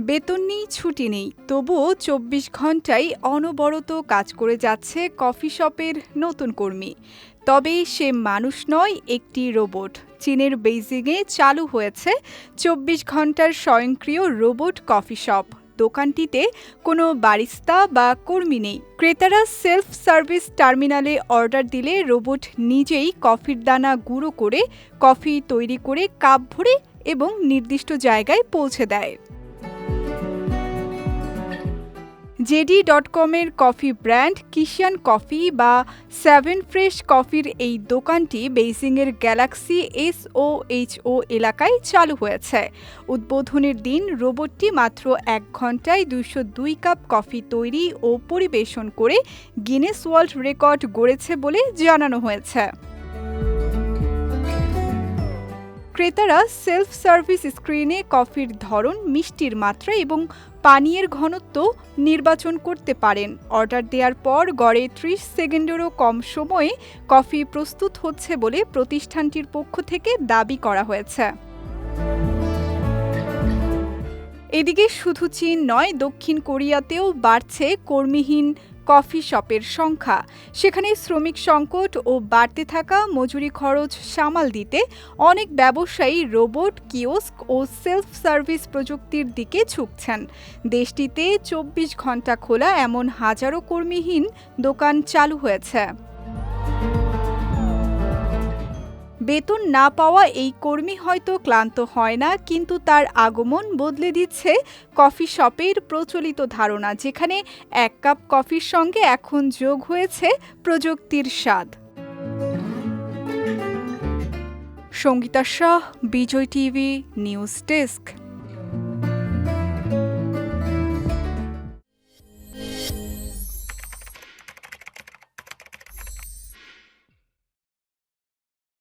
বেতন নেই, ছুটি নেই, তবুও ২৪ ঘন্টায় অনবরত কাজ করে যাচ্ছে কফি শপের নতুন কর্মী। তবে সে মানুষ নয়, একটি রোবট। চীনের বেইজিংয়ে চালু হয়েছে ২৪ ঘন্টার স্বয়ংক্রিয় রোবট কফি শপ। দোকানটিতে কোনো বারিস্তা বা কর্মী নেই। ক্রেতারা সেলফ সার্ভিস টার্মিনালে অর্ডার দিলে রোবট নিজেই কফির দানা গুঁড়ো করে কফি তৈরি করে কাপ ভরে এবং নির্দিষ্ট জায়গায় পৌঁছে দেয়। JD.com-এর কফি ব্র্যান্ড কিশিয়ান কফি বা 7 ফ্রেশ কফির এই দোকানটি বেইজিংয়ের গ্যালাক্সি SOHO এলাকায় চালু হয়েছে। উদ্বোধনের দিন রোবটটি মাত্র ১ ঘন্টায় ২০২ কাপ কফি তৈরি ও পরিবেশন করে গিনেস ওয়ার্ল্ড রেকর্ড গড়েছে বলে জানানো হয়েছে। ক্রেতারা সেলফ সার্ভিস স্ক্রিনে কফির ধরন, মিষ্টির মাত্রা এবং পানীয়ের ঘনত্ব নির্বাচন করতে পারেন। অর্ডার দেওয়ার পর গড়ে ৩০ সেকেন্ডেরও কম সময়ে কফি প্রস্তুত হচ্ছে বলে প্রতিষ্ঠানটির পক্ষ থেকে দাবি করা হয়েছে। এদিকে শুধু চীন নয়, দক্ষিণ কোরিয়াতেও বাড়ছে কর্মীহীন কফি শপের সংখ্যা। সেখানে শ্রমিক সংকট ও বাড়তে থাকা মজুরি খরচ সামাল দিতে অনেক ব্যবসায়ী রোবট, কিওস্ক ও সেলফ সার্ভিস প্রযুক্তির দিকে ঝুঁকছেন। দেশটিতে ২৪ ঘন্টা খোলা এমন হাজারো কর্মীহীন দোকান চালু হয়েছে। বেতন না পাওয়া এই কর্মী হয়তো ক্লান্ত হয় না, কিন্তু তার আগমন বদলে দিচ্ছে কফি শপের প্রচলিত ধারণা, যেখানে ১ কাপ কফির সঙ্গে এখন যোগ হয়েছে প্রযুক্তির স্বাদ। সঙ্গীতা শাহ, বিজয় টিভি নিউজ ডেস্ক।